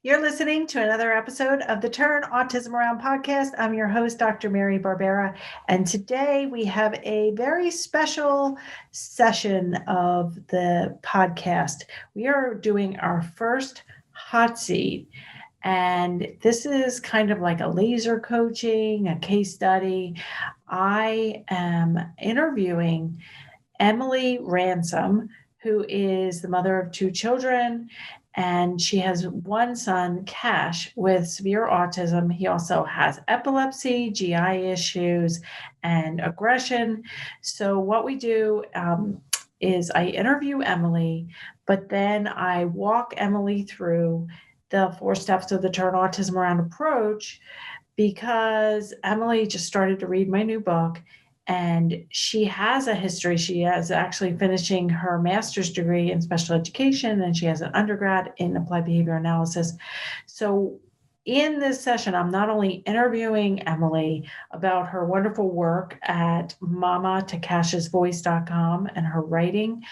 You're listening to another episode of the Turn Autism Around podcast. I'm your host, Dr. Mary Barbera, and today we have a very special session of the podcast. We are doing our first hot seat, and this is kind of like a laser coaching, a case study. I am interviewing Emily Ransom, who is the mother of two children, and she has one son, Kash, with severe autism. He also has epilepsy, GI issues, and aggression. So, what we do is I interview Emily, but then I walk Emily through the 4 steps of the Turn Autism Around approach because Emily just started to read my new book and she has a history. She is actually finishing her master's degree in special education, and she has an undergrad in applied behavior analysis. So in this session, I'm not only interviewing Emily about her wonderful work at mamatakashasvoice.com and her writing,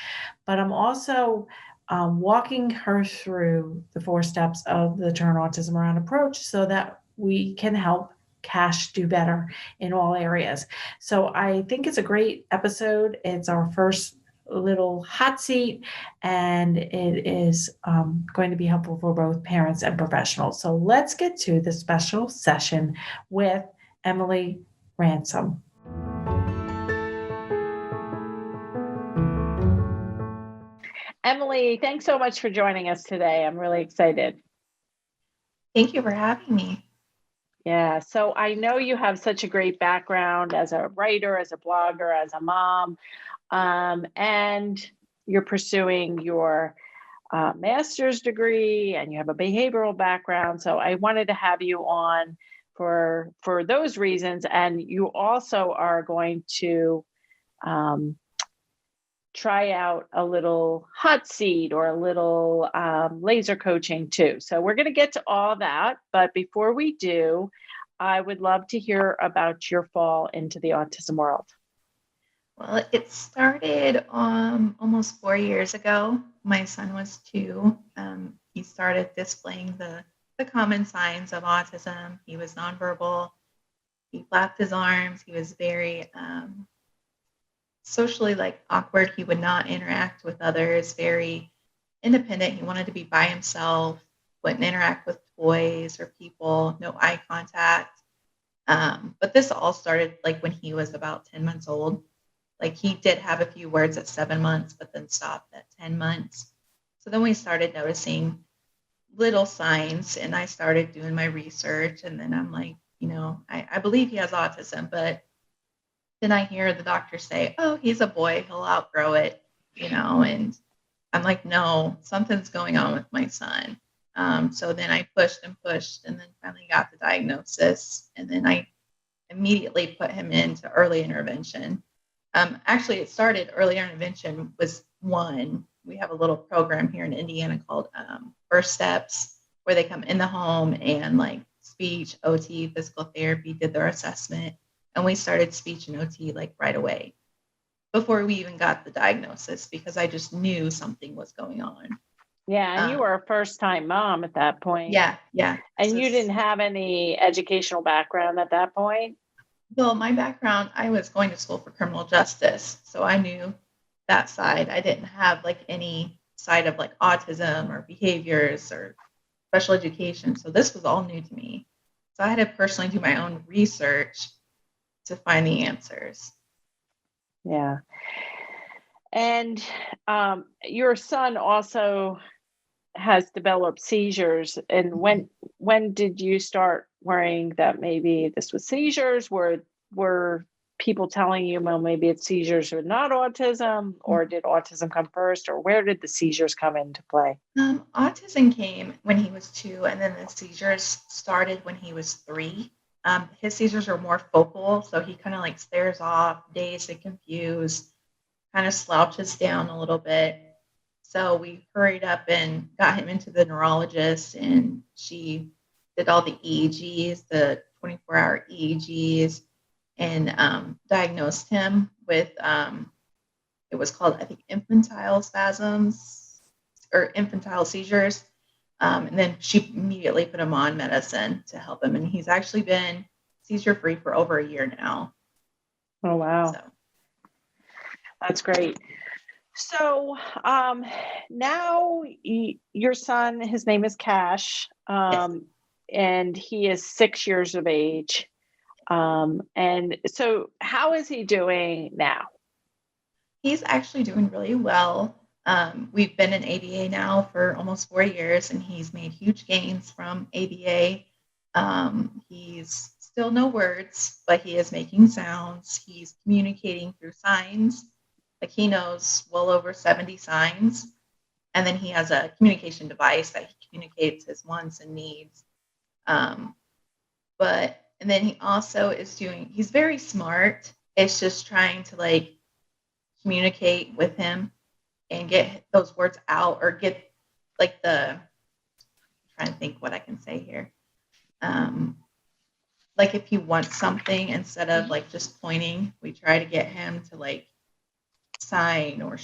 but I'm also walking her through the 4 steps of the Turn Autism Around approach so that we can help Kash do better in all areas. So I think it's a great episode. It's our first little hot seat, and it is going to be helpful for both parents and professionals. So let's get to the special session with Emily Ransom. Emily, thanks so much for joining us today. I'm really excited. Thank you for having me. Yeah, so I know you have such a great background as a writer, as a blogger, as a mom, and you're pursuing your master's degree, and you have a behavioral background. So I wanted to have you on for those reasons, and you also are going to try out a little hot seat or a little laser coaching too. So we're going to get to all that. But before we do, I would love to hear about your fall into the autism world. Well, it started almost 4 years ago. My son was 2. He started displaying the common signs of autism. He was nonverbal. He flapped his arms. He was very socially awkward. He would not interact with others, very independent. He wanted to be by himself, wouldn't interact with toys or people, no eye contact. But this all started when he was about 10 months old. He did have a few words at 7 months, but then stopped at 10 months. So then we started noticing little signs, and I started doing my research. And then I'm I believe he has autism, but then I hear the doctor say, oh, he's a boy, he'll outgrow it, and I'm like, no, something's going on with my son. So then I pushed and then finally got the diagnosis. And then I immediately put him into early intervention. Actually, it started early intervention was 1. We have a little program here in Indiana called First Steps, where they come in the home and speech, OT, physical therapy, did their assessment. And we started speech and OT right away before we even got the diagnosis, because I just knew something was going on. Yeah, and you were a first-time mom at that point. Yeah. And so you didn't have any educational background at that point? Well, my background, I was going to school for criminal justice, so I knew that side. I didn't have any side of autism or behaviors or special education. So this was all new to me. So I had to personally do my own research to find the answers. Yeah. And your son also has developed seizures. And when did you start worrying that maybe this was seizures? Were people telling you, well, maybe it's seizures or not autism, or did autism come first, or where did the seizures come into play? Autism came when he was 2, and then the seizures started when he was 3. His seizures are more focal, so he kind of stares off, dazed and confused, kind of slouches down a little bit. So we hurried up and got him into the neurologist, and she did all the EEGs, the 24-hour EEGs, and diagnosed him with, it was called, I think, infantile spasms or infantile seizures. And then she immediately put him on medicine to help him. And he's actually been seizure free for over a year now. Oh, wow. So That's great. So now your son, his name is Kash, yes, and he is 6 years of age. And so how is he doing now? he's actually doing really well. We've been in ABA now for almost 4 years, and he's made huge gains from ABA. He's still no words, but he is making sounds. He's communicating through signs. Like he knows well over 70 signs. And then he has a communication device that he communicates his wants and needs. And then he also he's very smart. It's just trying to like communicate with him and get those words out, or get like I'm trying to think what I can say here. Like if he wants something, instead of like just pointing, we try to get him to like sign or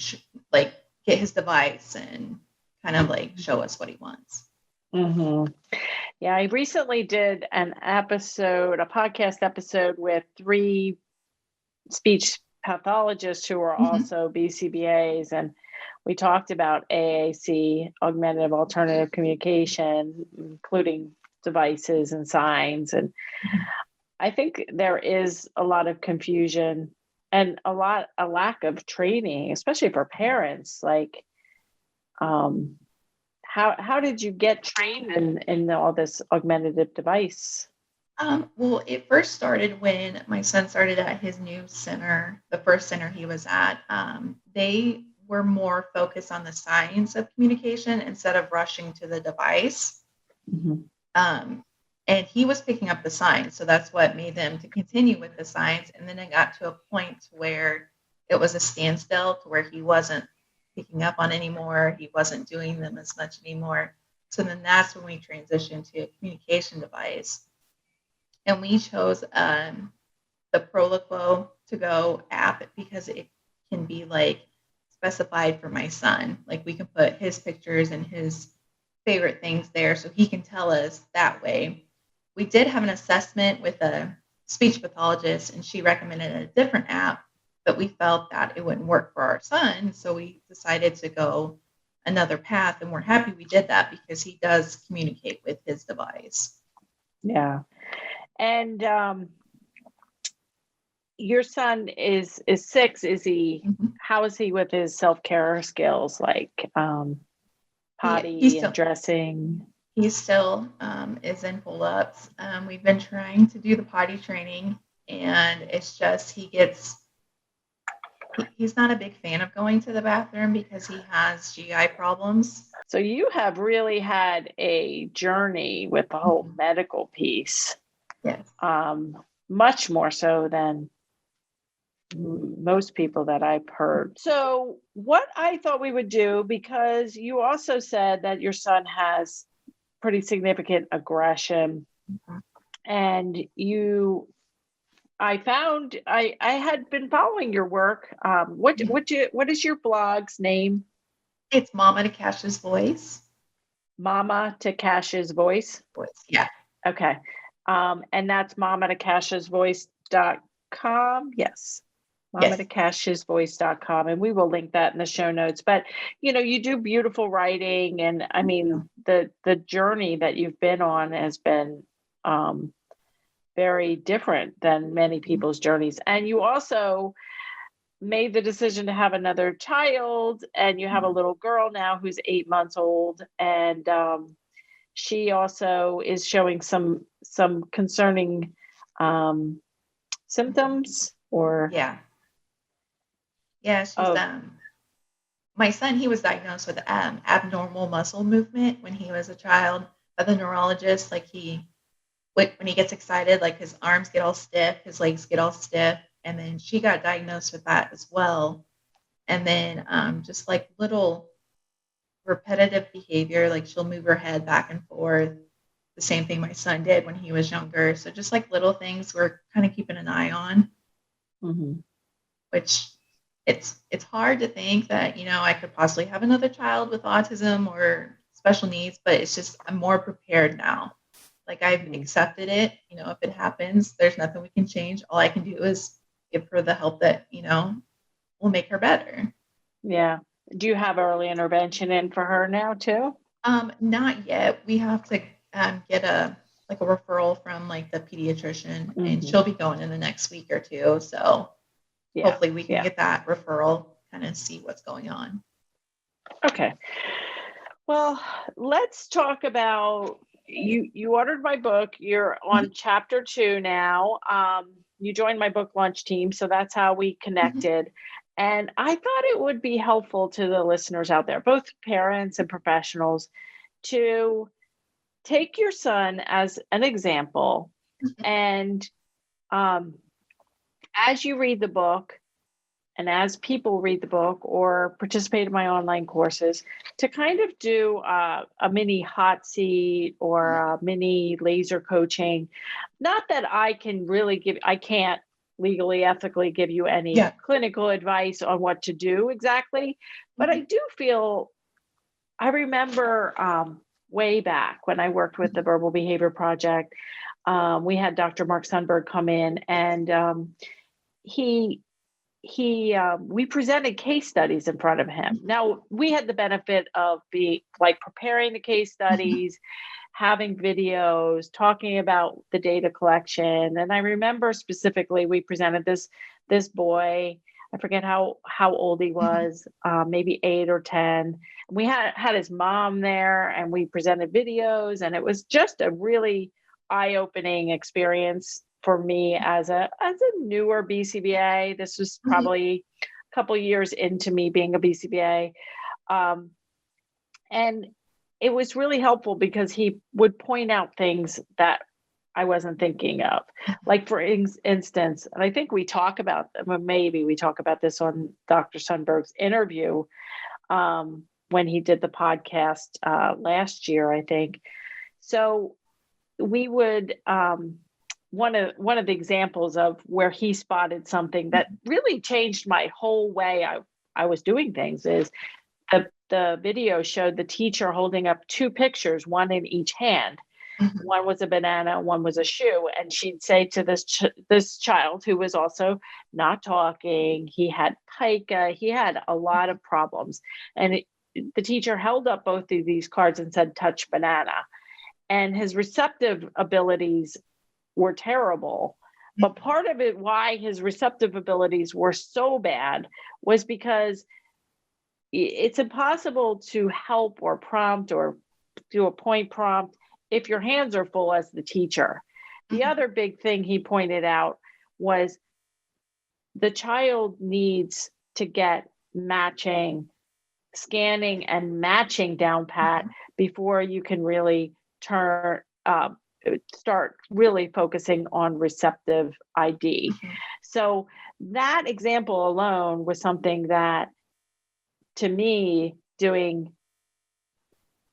like get his device and kind of like show us what he wants. Mm-hmm. Yeah, I recently did a podcast episode with 3 speech pathologists who are also BCBAs, and we talked about AAC, augmentative alternative communication, including devices and signs. And I think there is a lot of confusion and a lack of training, especially for parents. Like, how did you get trained in all this augmentative device? Well, it first started when my son started at his new center, the first center he was at. They were more focused on the science of communication instead of rushing to the device. Mm-hmm. And he was picking up the science. So that's what made them to continue with the science. And then it got to a point where it was a standstill, to where he wasn't picking up on anymore. He wasn't doing them as much anymore. So then that's when we transitioned to a communication device. And we chose the Proloquo to Go app because it can be like specified for my son. Like we can put his pictures and his favorite things there, so he can tell us that way. We did have an assessment with a speech pathologist, and she recommended a different app, but we felt that it wouldn't work for our son. So we decided to go another path, and we're happy we did that because he does communicate with his device. Yeah. And your son is 6. Is he? Mm-hmm. How is he with his self-care skills, like potty and dressing? He still is in pull-ups. We've been trying to do the potty training, and it's just he's not a big fan of going to the bathroom because he has GI problems. So you have really had a journey with the whole medical piece. Yes. Much more so than most people that I've heard. So what I thought we would do, because you also said that your son has pretty significant aggression, and I had been following your work. What is your blog's name? It's Mama to Kash's Voice. Mama to Kash's Voice? Yeah. Okay. And that's mamatokash'svoice.com. Yes. mamatokash'svoice.com. And we will link that in the show notes. But, you do beautiful writing. And I mean, the journey that you've been on has been very different than many people's journeys. And you also made the decision to have another child, and you have a little girl now who's 8 months old. And she also is showing some concerning symptoms, or she's my son, he was diagnosed with abnormal muscle movement when he was a child by the neurologist. Like when he gets excited, like his arms get all stiff, his legs get all stiff. And then she got diagnosed with that as well. And then just like little repetitive behavior, like she'll move her head back and forth. The same thing my son did when he was younger. So just like little things we're kind of keeping an eye on, which it's hard to think that, I could possibly have another child with autism or special needs, but it's just I'm more prepared now. Like I've accepted it. If it happens, there's nothing we can change. All I can do is give her the help that, will make her better. Yeah. Do you have early intervention in for her now too? Not yet. We have to get a referral from like the pediatrician, and she'll be going in the next week or two. So hopefully we can get that referral, kind of see what's going on. Okay. Well, let's talk about you ordered my book. You're on chapter 2 now. You joined my book launch team, so that's how we connected. And I thought it would be helpful to the listeners out there, both parents and professionals, to take your son as an example. And as you read the book, and as people read the book or participate in my online courses, to kind of do a mini hot seat or a mini laser coaching. Not that I can really I can't legally, ethically give you any clinical advice on what to do exactly, but I do feel, I remember way back when I worked with the Verbal Behavior Project, we had Dr. Mark Sundberg come in, and we presented case studies in front of him. Now, we had the benefit of preparing the case studies, having videos, talking about the data collection. And I remember specifically, we presented this boy, I forget how old he was, maybe 8 or 10. We had his mom there, and we presented videos, and it was just a really eye-opening experience for me as a newer BCBA. This was probably a couple of years into me being a BCBA. And it was really helpful because he would point out things that I wasn't thinking of. Like, for instance, and I think we talk about this on Dr. Sundberg's interview when he did the podcast last year, I think. So we would, one of the examples of where he spotted something that really changed my whole way I was doing things is the video showed the teacher holding up 2 pictures, one in each hand. One was a banana, one was a shoe. And she'd say to this child, who was also not talking, he had pica, he had a lot of problems. And the teacher held up both of these cards and said, touch banana. And his receptive abilities were terrible. But part of it, why his receptive abilities were so bad, was because it's impossible to help or prompt or do a point prompt if your hands are full as the teacher. The other big thing he pointed out was the child needs to get scanning and matching down pat before you can really start really focusing on receptive ID. So that example alone was something that, to me, doing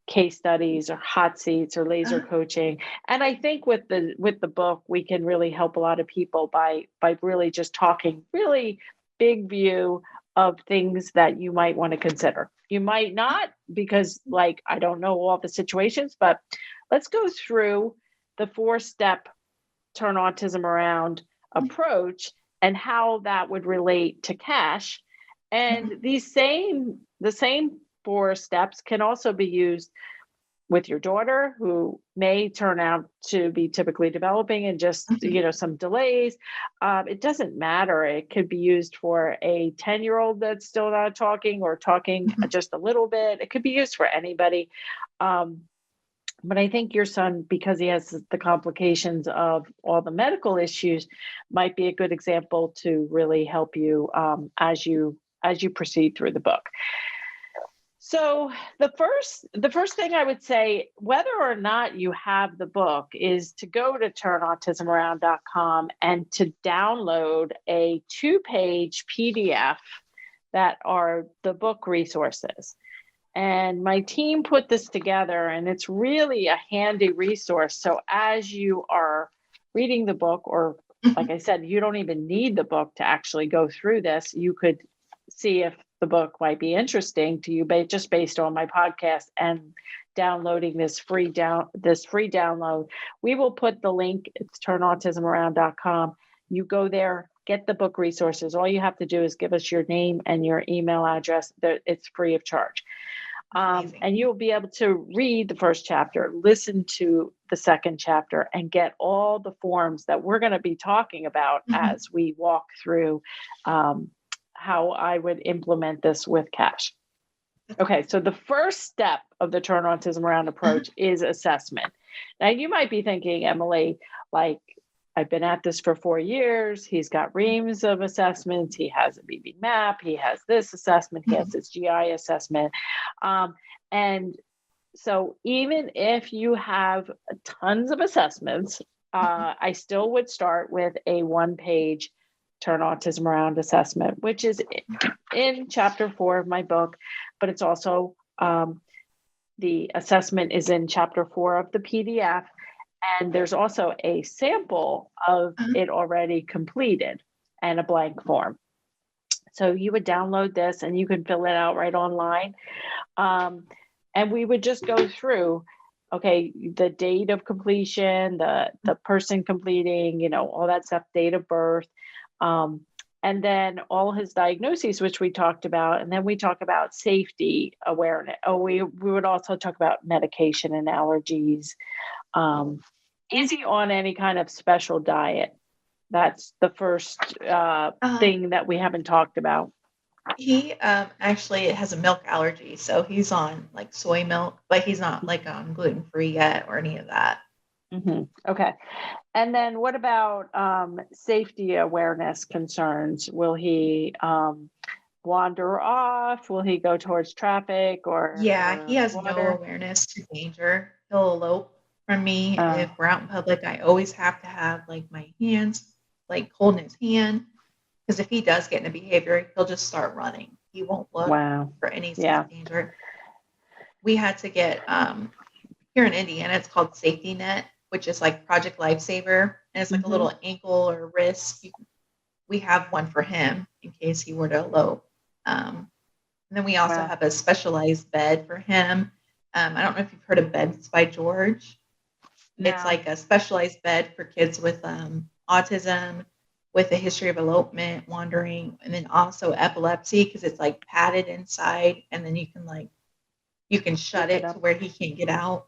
case studies or hot seats or laser coaching, and I think with the book, we can really help a lot of people by really just talking really big view of things that you might want to consider. You might not, because I don't know all the situations, but let's go through the 4-step Turn Autism Around approach and how that would relate to Kash. And the same 4 steps can also be used with your daughter, who may turn out to be typically developing and just, some delays. It doesn't matter. It could be used for a 10-year-old that's still not talking or talking just a little bit. It could be used for anybody. But I think your son, because he has the complications of all the medical issues, might be a good example to really help you as you proceed through the book. So the first thing I would say, whether or not you have the book, is to go to turnautismaround.com and to download a 2-page PDF that are the book resources. And my team put this together, and it's really a handy resource. So as you are reading the book, or like I said, you don't even need the book to actually go through this. You could see if the book might be interesting to you, but just based on my podcast and downloading this free download, we will put the link. It's turnautismaround.com. You go there, get the book resources. All you have to do is give us your name and your email address. It's free of charge. And you'll be able to read the first chapter, listen to the second chapter, and get all the forms that we're going to be talking about as we walk through how I would implement this with Kash. Okay, so the first step of the Turn Autism Around approach is assessment. Now, you might be thinking, Emily, like, I've been at this for 4 years. He's got reams of assessments. He has a BB map. He has this assessment. He has his GI assessment. And so even if you have tons of assessments, I still would start with a 1-page Turn Autism Around assessment, which is in chapter 4 of my book, but it's also the assessment is in chapter 4 of the PDF. And there's also a sample of it already completed and a blank form. So you would download this and you can fill it out right online. And we would just go through, okay, the date of completion, the person completing, all that stuff, date of birth, and then all his diagnoses, which we talked about. And then we talk about safety awareness. We would also talk about medication and allergies. Is he on any kind of special diet? That's the first thing that we haven't talked about. He actually has a milk allergy, so he's on like soy milk, but he's not like on gluten-free yet or any of that. Okay. And then what about safety awareness concerns? Will he wander off? Will he go towards traffic or? Yeah, he has water? no awareness to danger. He'll elope from me. If we're out in public, I always have to have like my hands like holding his hand, because if he does get in a behavior, he'll just start running. He won't look for any sort of danger. We had to get here in Indiana, it's called Safety Net, which is like Project Lifesaver, and it's like a little ankle or wrist. We have one for him in case he were to elope. And then we also have a specialized bed for him. I don't know if you've heard of Beds by George. No. It's like a specialized bed for kids with autism, with a history of elopement, wandering, and then also epilepsy, because it's like padded inside, and then you can shut it to where he can't get out.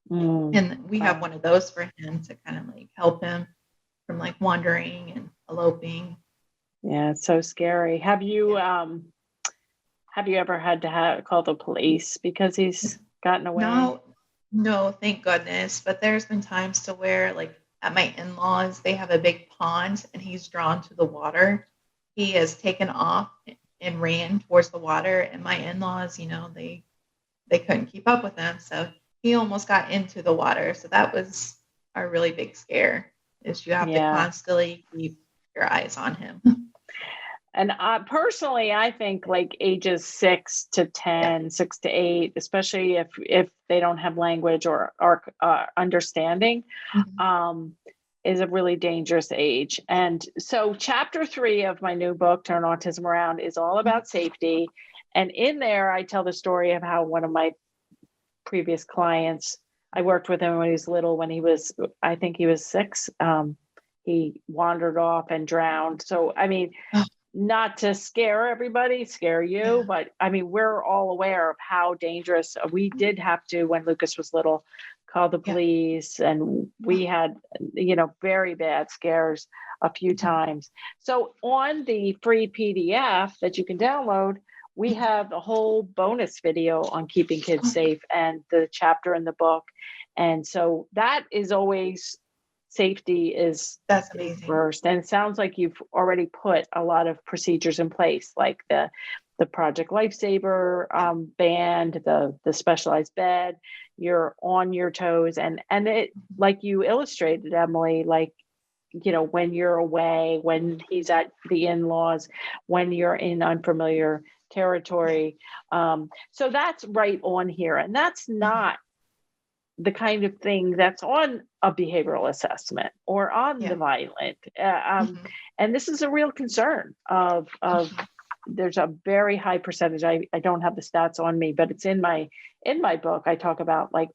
And we have one of those for him to kind of like help him from like wandering and eloping. Yeah, it's so scary. Have you ever had to call the police because he's gotten away? No, thank goodness. But there's been times to where, like at my in-laws, they have a big pond and he's drawn to the water. He has taken off and ran towards the water, and my in-laws, they couldn't keep up with him, so he almost got into the water. So that was a really big scare. Is you have to constantly keep your eyes on him. And personally, I think like ages 6 to 10, 6 to 8, especially if they don't have language or understanding, is a really dangerous age. And so chapter 3 of my new book, Turn Autism Around, is all about safety. And in there, I tell the story of how one of my previous clients, I worked with him when he was little, I think he was 6. He wandered off and drowned. So, I mean, not to scare you, but I mean, we're all aware of how dangerous. We did have to, when Lucas was little, call the police, and we had, very bad scares a few times. So on the free PDF that you can download, we have a whole bonus video on keeping kids safe and the chapter in the book. And so that is always, safety that's amazing first. And it sounds like you've already put a lot of procedures in place, like the Project Lifesaver band, the specialized bed. You're on your toes, and it, like you illustrated, Emily, like, when you're away, when he's at the in-laws, when you're in unfamiliar territory. So that's right on here, and that's not the kind of thing that's on a behavioral assessment or on the violent. And this is a real concern of there's a very high percentage. I don't have the stats on me, but it's in my book. I talk about like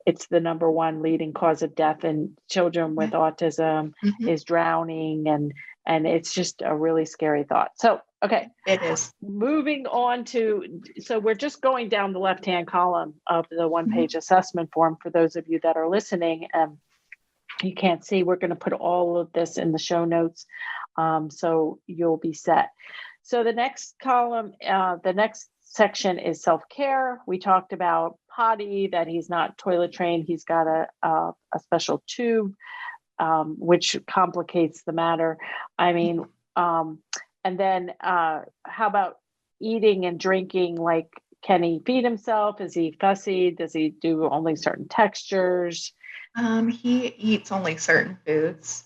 it's the number one leading cause of death in children with autism is drowning, and it's just a really scary thought. So, okay. It is. Moving on so we're just going down the left-hand column of the one-page assessment form for those of you that are listening. You can't see, we're going to put all of this in the show notes, so you'll be set. So the next column, the next section is self-care. We talked about potty, that he's not toilet trained. He's got a special tube, which complicates the matter. I mean, and then how about eating and drinking? Like, can he feed himself? Is he fussy? Does he do only certain textures? He eats only certain foods.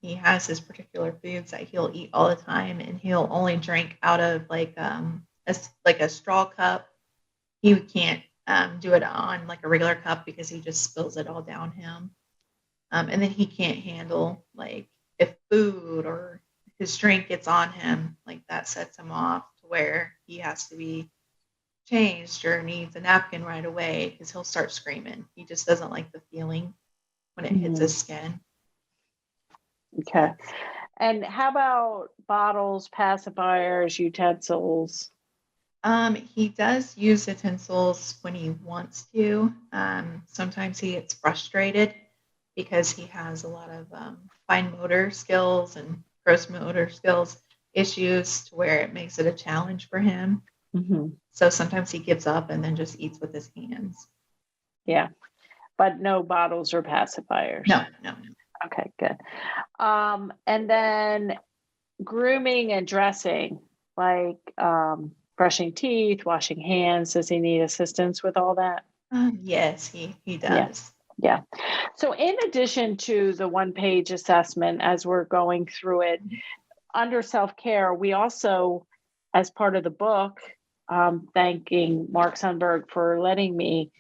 He has his particular foods that he'll eat all the time, and he'll only drink out of like a straw cup. He can't do it on like a regular cup because he just spills it all down him. And then he can't handle like if food or his drink gets on him, like that sets him off to where he has to be changed or needs a napkin right away because he'll start screaming. He just doesn't like the feeling when it hits his skin. Okay. And how about bottles, pacifiers, utensils? He does use utensils when he wants to. Sometimes he gets frustrated because he has a lot of fine motor skills and gross motor skills issues to where it makes it a challenge for him. So sometimes he gives up and then just eats with his hands. Yeah. But no bottles or pacifiers. No. Okay, good. And then grooming and dressing, like brushing teeth, washing hands. Does he need assistance with all that? Yes, he does. Yeah. So in addition to the one-page assessment, as we're going through it, under self-care, we also, as part of the book, thanking Mark Sundberg for letting me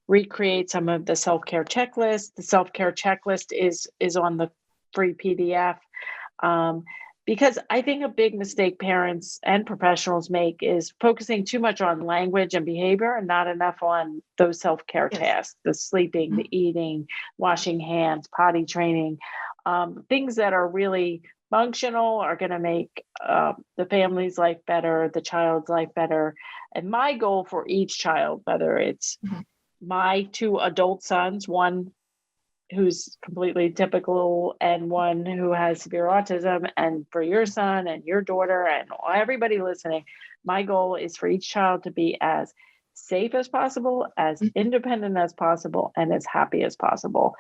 recreate some of the self-care checklist. The self-care checklist is on the free PDF. Because I think a big mistake parents and professionals make is focusing too much on language and behavior and not enough on those self-care tasks, the sleeping, the eating, washing hands, potty training, things that are really functional, are going to make the family's life better, the child's life better. And my goal for each child, whether it's my two adult sons, one who's completely typical and one who has severe autism, and for your son and your daughter and everybody listening, my goal is for each child to be as safe as possible, as independent as possible, and as happy as possible,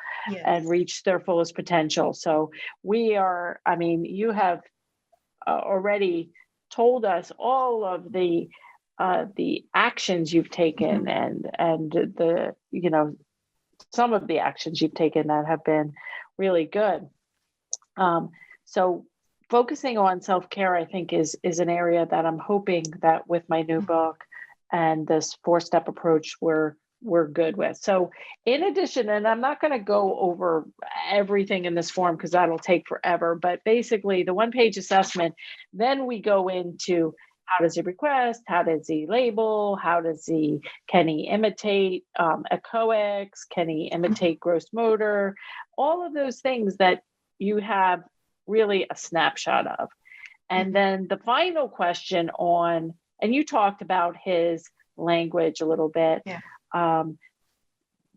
and reach their fullest potential. So you have already told us all of the actions you've taken and the, some of the actions you've taken that have been really good. So focusing on self-care, I think is an area that I'm hoping that with my new book and this 4-step approach, we're good with. So in addition, and I'm not going to go over everything in this form because that'll take forever, but basically the one-page assessment, then we go into how does he request? How does he label? Can he imitate echoics? Can he imitate gross motor? All of those things that you have really a snapshot of. And then the final question and you talked about his language a little bit. Yeah.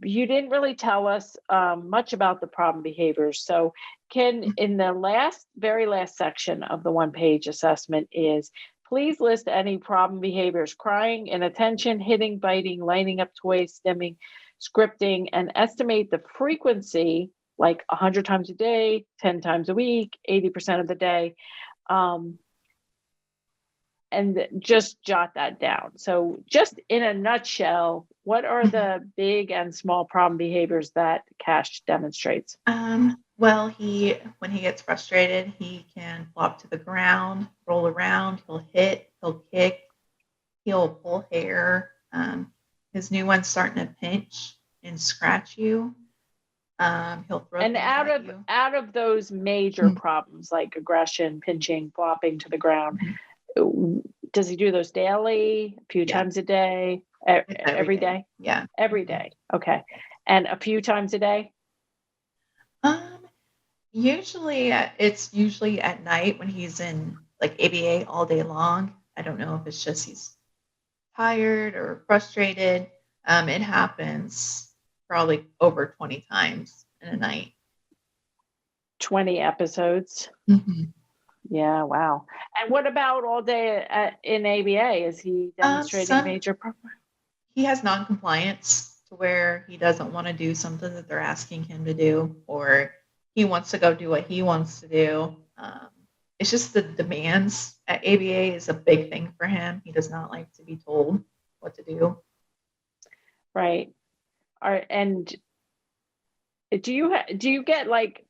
You didn't really tell us much about the problem behaviors. So in the very last section of the one-page assessment is, please list any problem behaviors: crying, inattention, hitting, biting, lining up toys, stimming, scripting, and estimate the frequency, like 100 times a day, 10 times a week, 80% of the day. And just jot that down. So just in a nutshell, what are the big and small problem behaviors that Kash demonstrates? Well, when he gets frustrated, he can flop to the ground, roll around, he'll hit, he'll kick, he'll pull hair. His new one's starting to pinch and scratch you. He'll throw And things at you. out of those major problems like aggression, pinching, flopping to the ground, does he do those daily, a few times a day, every day? Yeah. Every day. Okay. And a few times a day? Usually it's usually at night when he's in like ABA all day long. I don't know if it's just he's tired or frustrated. It happens probably over 20 times in a night. 20 episodes. Yeah, wow. And what about all day in ABA? Is he demonstrating major problem? He has non-compliance to where he doesn't want to do something that they're asking him to do, or he wants to go do what he wants to do. It's just the demands at ABA is a big thing for him. He does not like to be told what to do. Right. And do you get like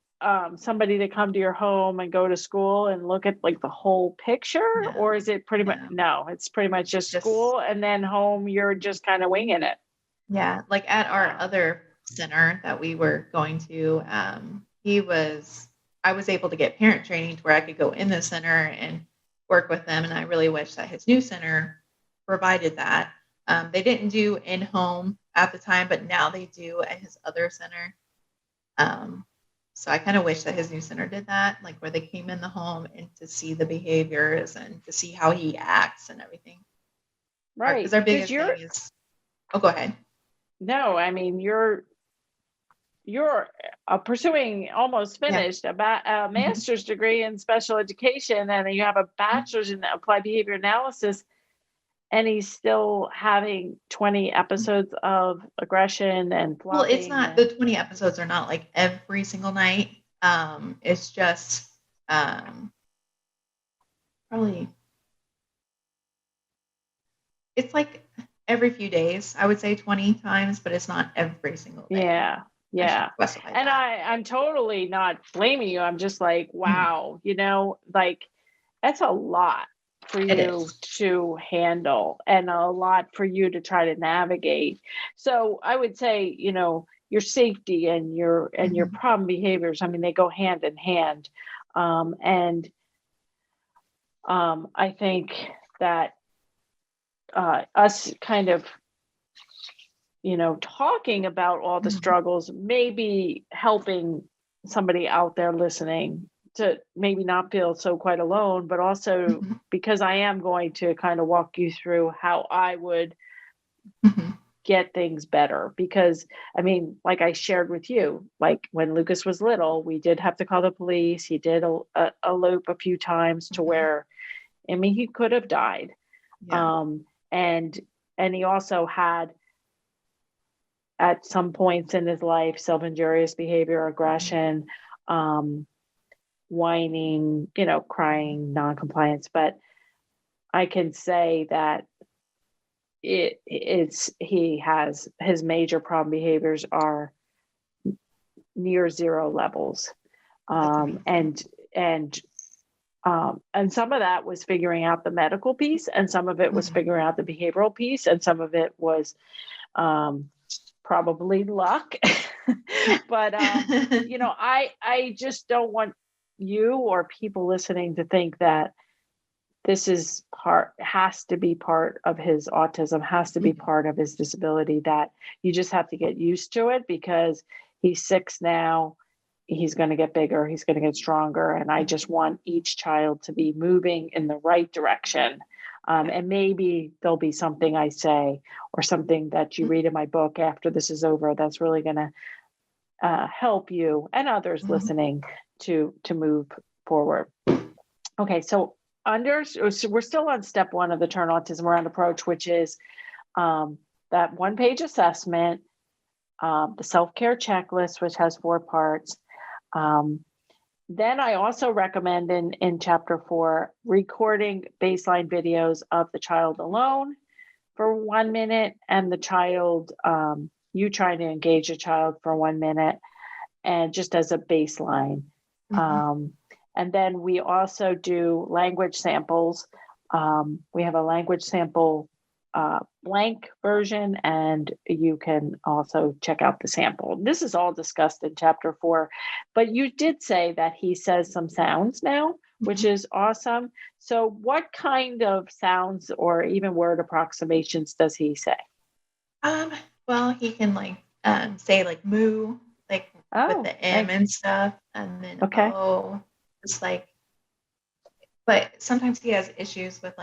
somebody to come to your home and go to school and look at like the whole picture? No, or is it pretty much it's pretty much just school, and then home you're just kind of winging it? Yeah, like at our other center that we were going to, I was able to get parent training to where I could go in the center and work with them, and I really wish that his new center provided that. They didn't do in-home at the time, but now they do at his other center. So I kind of wish that his new center did that, like where they came in the home and to see the behaviors and to see how he acts and everything. Right. Because our biggest thing is, go ahead. No, I mean, you're pursuing almost finished a master's degree in special education, and you have a bachelor's in applied behavior analysis, and he's still having 20 episodes of aggression and flopping. Well, it's not, the 20 episodes are not like every single night. It's just probably, it's like every few days, I would say 20 times, but it's not every single day. Yeah. And I'm totally not blaming you. I'm just like, wow, like that's a lot for you to handle and a lot for you to try to navigate. So I would say, your safety and your problem behaviors, I mean, they go hand in hand. I think that us kind of talking about all the struggles, maybe helping somebody out there listening to maybe not feel so quite alone, but also because I am going to kind of walk you through how I would get things better. Because I mean, like I shared with you, like when Lucas was little, we did have to call the police. He did elope a few times to where, I mean, he could have died. Yeah. And he also had, at some points in his life, self-injurious behavior, aggression, whining, crying, non-compliance. But I can say that he has, his major problem behaviors are near zero levels. And some of that was figuring out the medical piece, and some of it was figuring out the behavioral piece, and some of it was probably luck. But I just don't want you or people listening to think that this has to be part of his autism, has to be part of his disability, that you just have to get used to it because he's 6 now. He's going to get bigger. He's going to get stronger. And I just want each child to be moving in the right direction. And maybe there'll be something I say or something that you read in my book after this is over that's really going to help you and others listening to move forward. Okay, so we're still on step 1 of the Turn Autism Around approach, which is that 1-page assessment, the self-care checklist, which has 4 parts. Then I also recommend in chapter 4, recording baseline videos of the child alone for 1 minute and the child, you trying to engage a child for 1 minute, and just as a baseline. And then we also do language samples. We have a language sample blank version, and you can also check out the sample. This is all discussed in chapter 4, but you did say that he says some sounds now, which is awesome. So what kind of sounds or even word approximations does he say? Well, he can say like moo, like with the M and stuff, and then O, just like. But sometimes he has issues with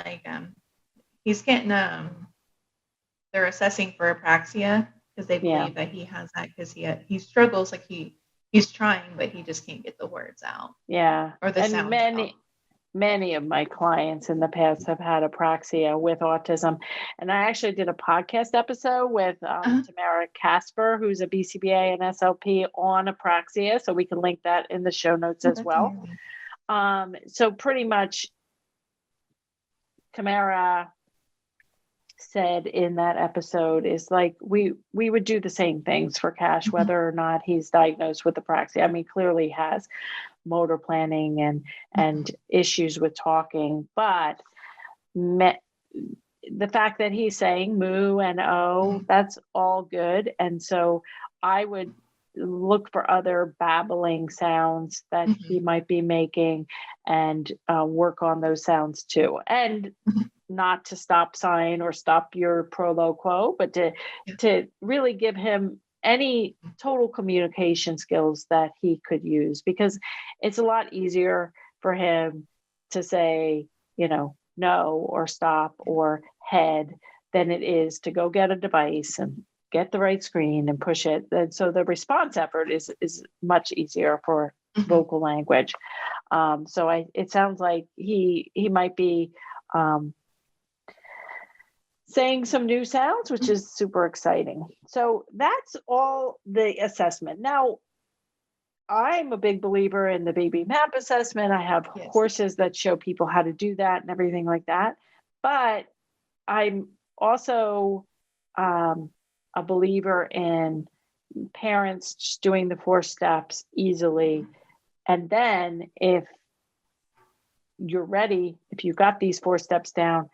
he's getting they're assessing for apraxia because they believe that he has that because he struggles, like he's trying, but he just can't get the words out. Yeah, or the sounds out. Many of my clients in the past have had apraxia with autism. And I actually did a podcast episode with Tamara Casper, who's a BCBA and SLP on apraxia. So we can link that in the show notes as well. So pretty much Tamara said in that episode is like, we would do the same things for Kash, whether or not he's diagnosed with apraxia. I mean, clearly he has motor planning and issues with talking, but the fact that he's saying moo and o, that's all good. And so I would look for other babbling sounds that he might be making and work on those sounds too. And not to stop sign or stop your pro lo quo, but to really give him any total communication skills that he could use, because it's a lot easier for him to say, no or stop or head than it is to go get a device and get the right screen and push it. And so the response effort is much easier for vocal language. So it sounds like he might be saying some new sounds, which is super exciting. So that's all the assessment. Now, I'm a big believer in the baby map assessment. I have courses that show people how to do that and everything like that. But I'm also a believer in parents just doing the 4 steps easily. And then if you're ready, if you've got these 4 steps down,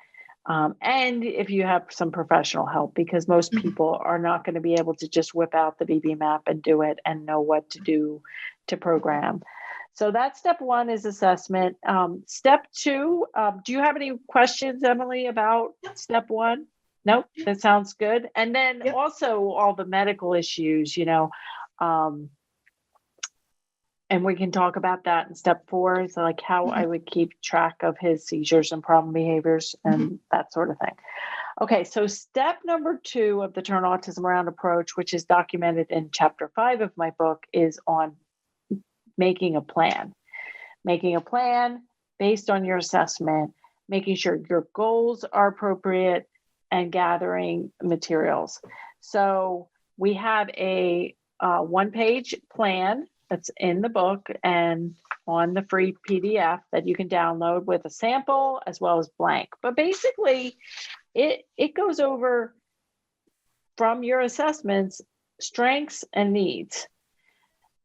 and if you have some professional help, because most people are not going to be able to just whip out the BB map and do it and know what to do to program. So that's step 1 is assessment. Step 2, do you have any questions, Emily, about step 1? Nope, that sounds good. And then also all the medical issues, and we can talk about that in step 4, so like how I would keep track of his seizures and problem behaviors and that sort of thing. Okay, so step number 2 of the Turn Autism Around approach, which is documented in chapter 5 of my book, is on making a plan. Making a plan based on your assessment, making sure your goals are appropriate, and gathering materials. So we have a 1-page plan that's in the book and on the free PDF that you can download with a sample as well as blank. But basically, it goes over from your assessments, strengths and needs.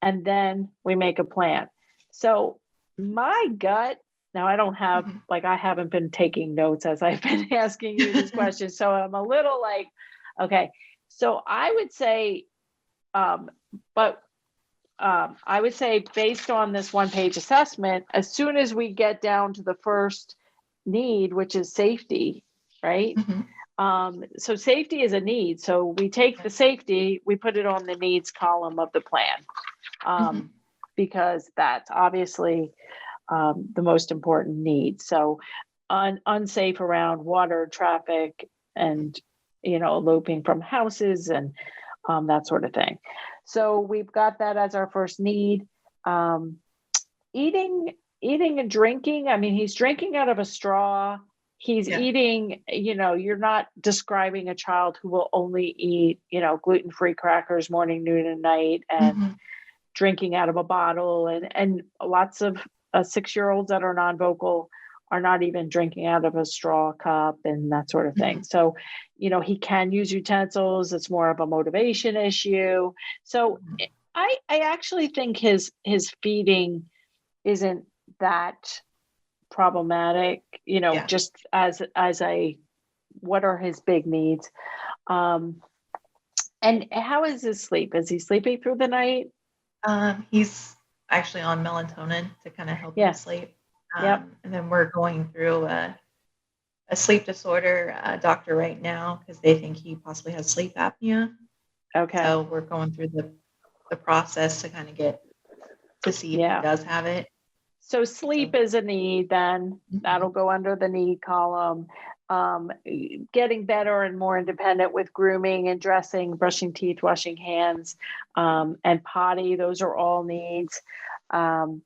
And then we make a plan. So my gut, now I don't have, I haven't been taking notes as I've been asking you these questions. So I'm a little like, okay. So I would say, I would say based on this 1-page assessment, as soon as we get down to the first need, which is safety, right? So safety is a need. So we take the safety, we put it on the needs column of the plan, because that's obviously the most important need. So unsafe around water, traffic, and, eloping from houses and that sort of thing. So we've got that as our first need. Eating and drinking. I mean, he's drinking out of a straw. He's eating, you're not describing a child who will only eat, gluten-free crackers morning, noon, and night, and drinking out of a bottle. And lots of 6-year-olds that are non-vocal are not even drinking out of a straw cup and that sort of thing. So, he can use utensils. It's more of a motivation issue. So I actually think his feeding isn't that problematic, just as a what are his big needs. And how is his sleep? Is he sleeping through the night? He's actually on melatonin to kind of help Yeah. him sleep. Yep. And then we're going through a sleep disorder doctor right now because they think he possibly has sleep apnea. Okay. So we're going through the process to kind of get to see if he does have it. So sleep is a need, then that'll go under the need column. Getting better and more independent with grooming and dressing, brushing teeth, washing hands, and potty. Those are all needs. And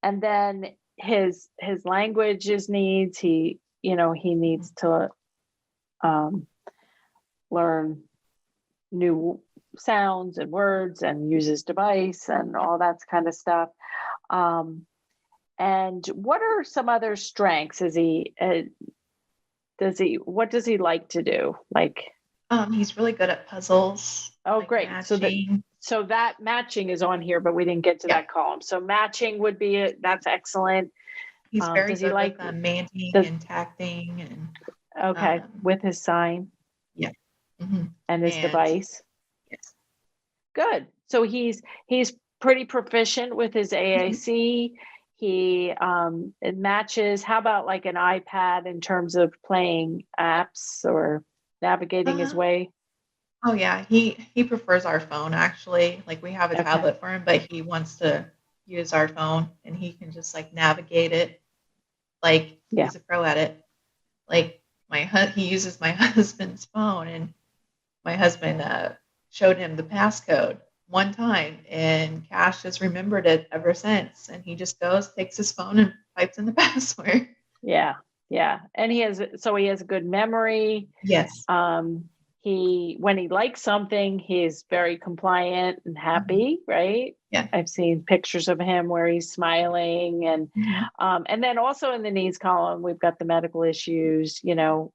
then his language is needs. He needs to learn new sounds and words and use his device and all that kind of stuff. And what are some other strengths? What does he like to do? Like, he's really good at puzzles. Oh, like great. matching. So that matching is on here, but we didn't get to that column. So matching would be that's excellent. He's very good with manting and tacting and with his sign. Yeah. And his device. Yes. Good. So he's pretty proficient with his AAC. He it matches. How about like an iPad in terms of playing apps or navigating his way? Oh yeah, he prefers our phone actually. Like we have a tablet for him, but he wants to use our phone and he can just like navigate it. Like he's a pro at it. Like he uses my husband's phone and my husband showed him the passcode one time and Kash has remembered it ever since. And he just takes his phone and types in the password. Yeah. And he has a good memory. Yes. When he likes something, he's very compliant and happy, right? Yeah. I've seen pictures of him where he's smiling and then also in the needs column, we've got the medical issues,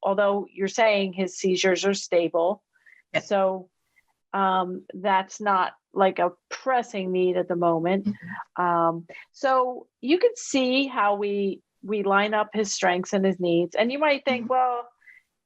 although you're saying his seizures are stable. Yeah. So that's not like a pressing need at the moment. So you can see how we line up his strengths and his needs. And you might think, well,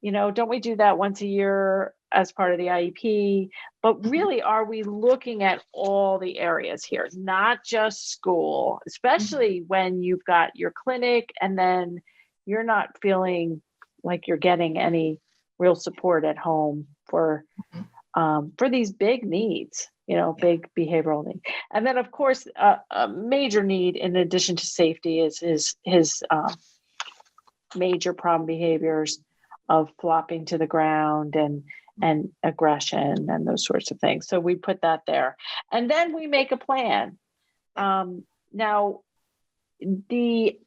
don't we do that once a year as part of the IEP? But really, are we looking at all the areas here, not just school, especially when you've got your clinic and then you're not feeling like you're getting any real support at home for these big needs, big behavioral needs. And then, of course, a major need in addition to safety is his major problem behaviors of flopping to the ground and aggression and those sorts of things. So we put that there. And then we make a plan. Now, the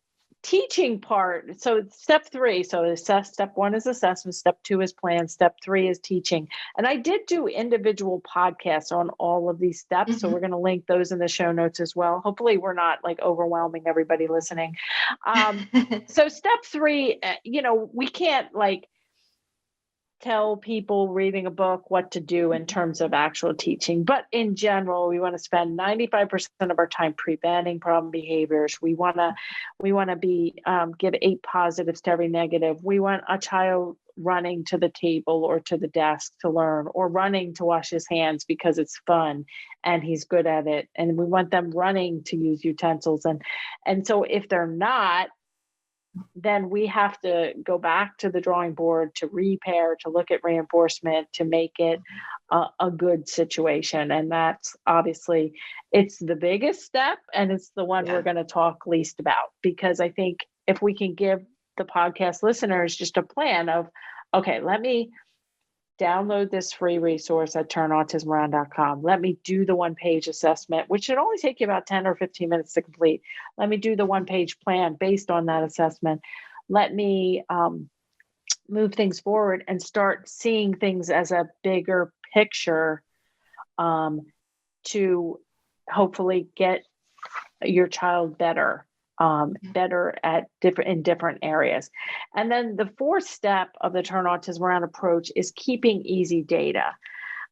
teaching part, so step 3, so step 1 is assessment, step 2 is plan, step 3 is teaching. And I did do individual podcasts on all of these steps. So we're going to link those in the show notes as well. Hopefully we're not like overwhelming everybody listening. So step 3, we can't like tell people reading a book what to do in terms of actual teaching. But in general, we want to spend 95% of our time preventing problem behaviors. We want to give 8 positives to every negative. We want a child running to the table or to the desk to learn, or running to wash his hands because it's fun and he's good at it. And we want them running to use utensils. And so if they're not, then we have to go back to the drawing board to repair, to look at reinforcement, to make it a good situation. And that's obviously, it's the biggest step and it's the one we're going to talk least about, because I think if we can give the podcast listeners just a plan of, okay, let me download this free resource at turnautismaround.com. Let me do the 1-page assessment, which should only take you about 10 or 15 minutes to complete. Let me do the 1-page plan based on that assessment. Let me move things forward and start seeing things as a bigger picture to hopefully get your child better in different areas. And then the 4th step of the Turn Autism Around approach is keeping easy data.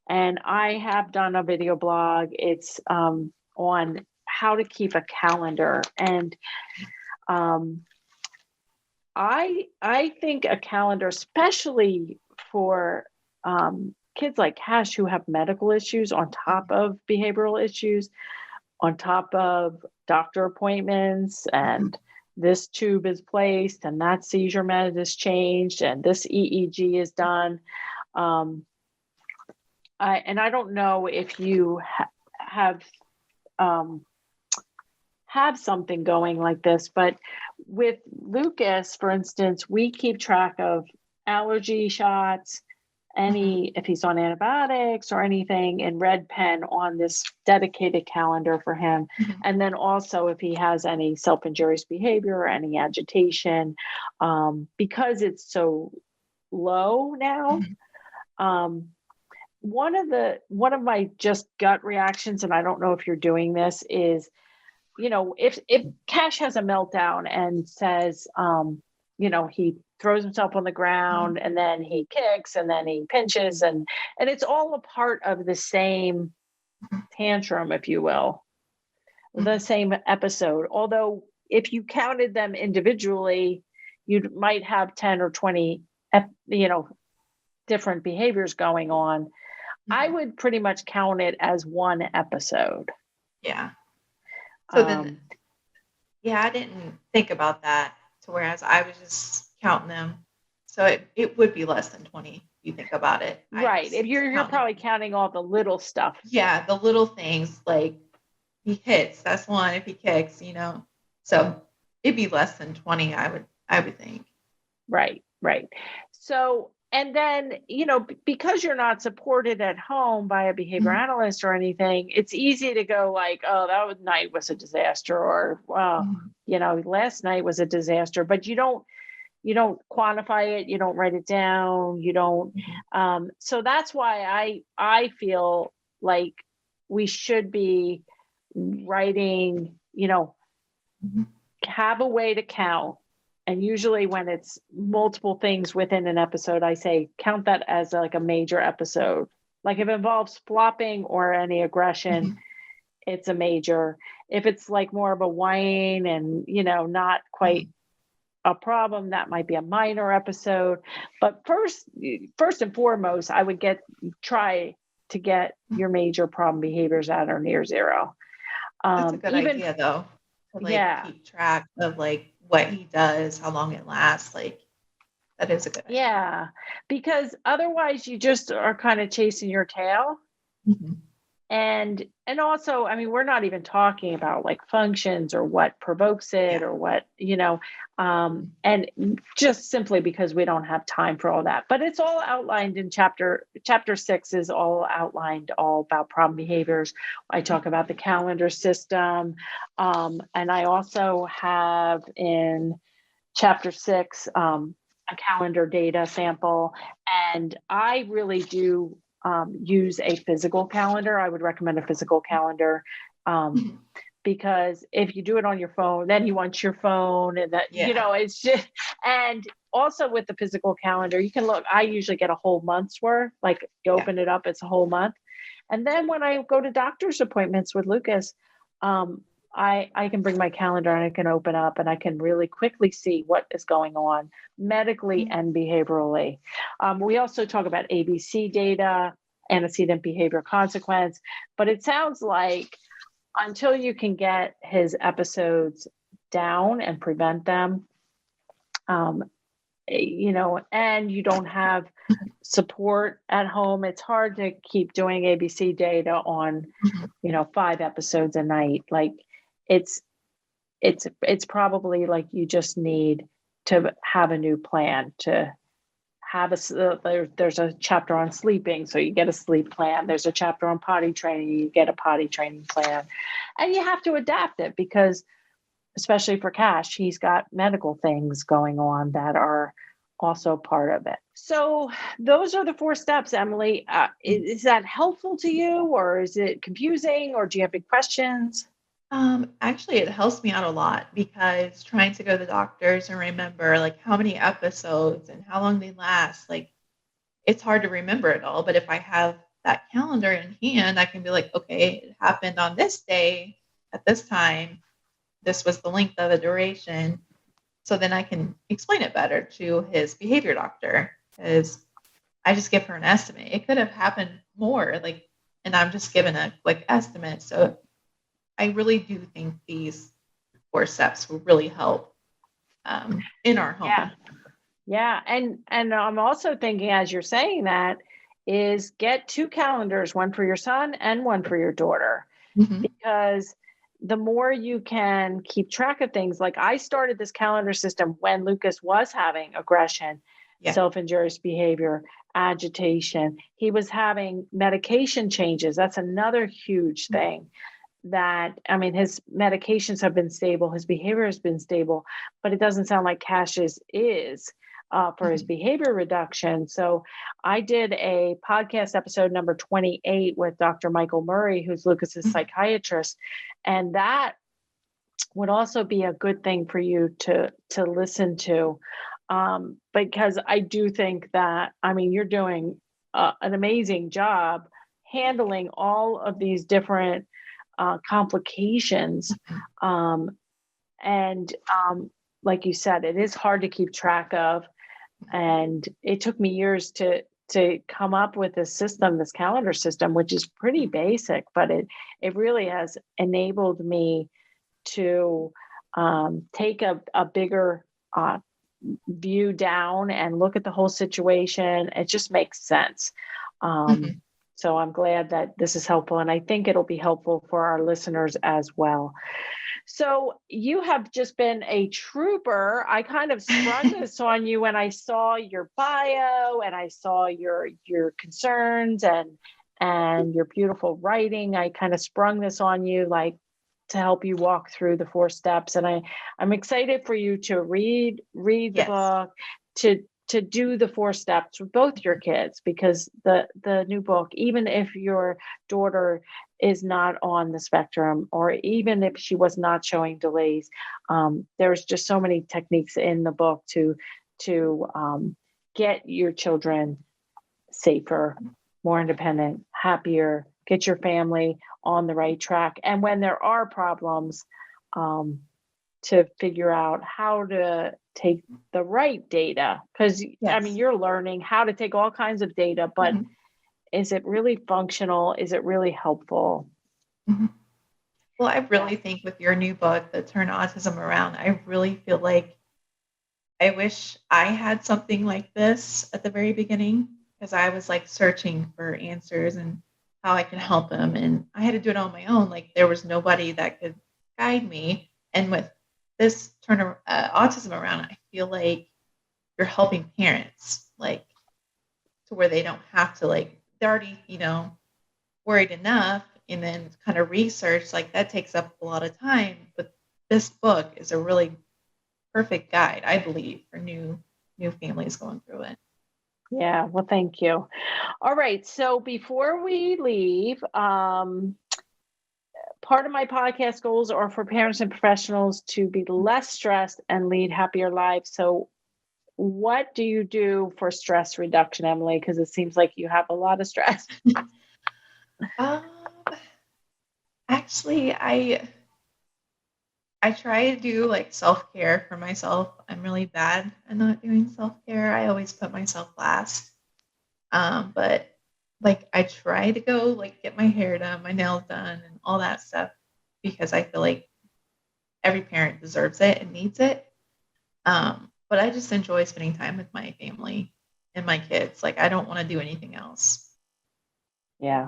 And I have done a video blog. It's on how to keep a calendar. And I think a calendar, especially for kids like Kash who have medical issues on top of behavioral issues, on top of doctor appointments, and this tube is placed and that seizure med is changed and this EEG is done. I don't know if you have something going like this, but with Lucas, for instance, we keep track of allergy shots, if he's on antibiotics or anything in red pen on this dedicated calendar for him. And then also if he has any self-injurious behavior or any agitation, because it's so low now. One of my just gut reactions, and I don't know if you're doing this, is, if Kash has a meltdown and says, he throws himself on the ground and then he kicks and then he pinches and it's all a part of the same tantrum, if you will, the same episode. Although if you counted them individually, you might have 10 or 20, different behaviors going on. I would pretty much count it as one episode. Yeah. So then, I didn't think about that. So whereas I was just counting them, so it would be less than 20 if you think about it. Right. If you're probably counting all the little stuff. Yeah, the little things, like he hits, that's one. If he kicks, so it'd be less than 20. I would think. Right. So, and then, because you're not supported at home by a behavior analyst or anything, it's easy to go like, oh, that night was a disaster, or, well, last night was a disaster, but you don't quantify it. You don't write it down. You don't. So that's why I feel like we should be writing, have a way to count. And usually when it's multiple things within an episode, I say, count that as like a major episode. Like if it involves flopping or any aggression, it's a major. If it's like more of a whine and, not quite a problem, that might be a minor episode. But first and foremost, I would try to get your major problem behaviors at or near zero. That's a good idea though. To keep track of what he does, how long it lasts. That is a good idea. Yeah, because otherwise you just are kind of chasing your tail. And also, I mean, we're not even talking about functions or what provokes it or what, and just simply because we don't have time for all that. But it's all outlined in chapter 6 is all outlined, all about problem behaviors. I talk about the calendar system. And I also have in chapter 6, a calendar data sample. And I really do use a physical calendar. I would recommend a physical calendar because if you do it on your phone, then you want your phone and that, it's just, and also with the physical calendar, you can look, I usually get a whole month's worth, you open it up, it's a whole month. And then when I go to doctor's appointments with Lucas, I can bring my calendar and I can open up and I can really quickly see what is going on medically and behaviorally. We also talk about ABC data, antecedent behavior consequence, but it sounds like until you can get his episodes down and prevent them, and you don't have support at home, it's hard to keep doing ABC data on, 5 episodes a night. It's probably you just need to have a new plan, to have there's a chapter on sleeping, so you get a sleep plan. There's a chapter on potty training, you get a potty training plan, and you have to adapt it because, especially for Kash, he's got medical things going on that are also part of it. So those are the 4 steps, Emily. Is that helpful to you, or is it confusing, or do you have any questions? Actually, it helps me out a lot because trying to go to the doctors and remember how many episodes and how long they last, it's hard to remember it all. But if I have that calendar in hand, I can be okay, it happened on this day at this time. This was the length of the duration. So then I can explain it better to his behavior doctor, because I just give her an estimate. It could have happened more, like, and I'm just given a estimate. So I really do think these 4 steps will really help in our home. Yeah. Yeah. And I'm also thinking, as you're saying that, is get 2 calendars, one for your son and one for your daughter, Mhm. because the more you can keep track of things, like I started this calendar system when Lucas was having aggression, Yeah. self-injurious behavior, agitation. He was having medication changes. That's another huge thing. That, I mean, his medications have been stable, his behavior has been stable, but it doesn't sound like Kash's is for his behavior reduction. So I did a podcast episode number 28 with Dr. Michael Murray, who's Lucas's psychiatrist, and that would also be a good thing for you to listen to, because I do think that, I mean, you're doing an amazing job handling all of these different complications. And like you said, it is hard to keep track of. And it took me years to come up with this system, this calendar system, which is pretty basic, but it really has enabled me to take a bigger view down and look at the whole situation. It just makes sense. So I'm glad that this is helpful, and I think it'll be helpful for our listeners as well. So you have just been a trooper. I kind of sprung this on you when I saw your bio and I saw your concerns and your beautiful writing. I kind of sprung this on you, like, to help you walk through the 4 steps. And I'm excited for you to read the Yes. book, to do the 4 steps with both your kids, because the new book, even if your daughter is not on the spectrum, or even if she was not showing delays, there's just so many techniques in the book to get your children safer, more independent, happier, get your family on the right track. And when there are problems, to figure out how to take the right data. Because, I mean, you're learning how to take all kinds of data, but is it really functional? Is it really helpful? Well, I really think with your new book, the Turn Autism Around, I really feel like I wish I had something like this at the very beginning, because I was like searching for answers and how I can help him. And I had to do it on my own. Like, there was nobody that could guide me. And with this Turn Autism Around, I feel like you're helping parents, like, to where they don't have to, like, they're already, worried enough, and then kind of research, like, that takes up a lot of time. But this book is a really perfect guide, I believe, for new families going through it. Yeah, well, thank you. All right, so before we leave, part of my podcast goals are for parents and professionals to be less stressed and lead happier lives. So what do you do for stress reduction, Emily? Because it seems like you have a lot of stress. Actually, I try to do, like, self-care for myself. I'm really bad at not doing self-care. I always put myself last. But, like, I try to go, like, get my hair done, my nails done, and all that stuff, because I feel like every parent deserves it and needs it. But I just enjoy spending time with my family and my kids. Like, I don't want to do anything else. Yeah.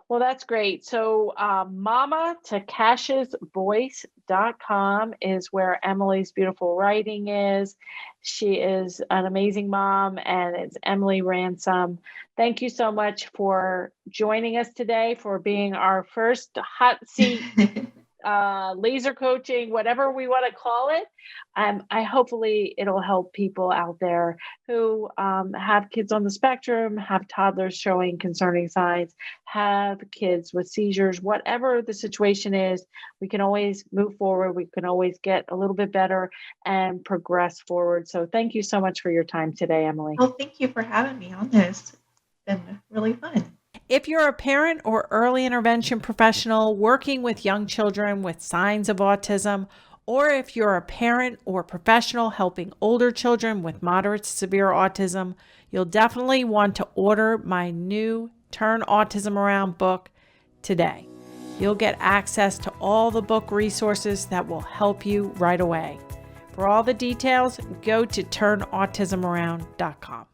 Well, that's great. So mama to kashesvoice.com is where Emily's beautiful writing is. She is an amazing mom, and it's Emily Ransom. Thank you so much for joining us today, for being our first hot seat laser coaching, whatever we want to call it. I hopefully it'll help people out there who have kids on the spectrum, have toddlers showing concerning signs, have kids with seizures. Whatever the situation is, we can always move forward. We can always get a little bit better and progress forward. So thank you so much for your time today, Emily. Well, thank you for having me on this. It's been really fun. If you're a parent or early intervention professional working with young children with signs of autism, Or if you're a parent or professional helping older children with moderate to severe autism, you'll definitely want to order my new Turn Autism Around book today. You'll get access to all the book resources that will help you right away. For all the details, go to turnautismaround.com.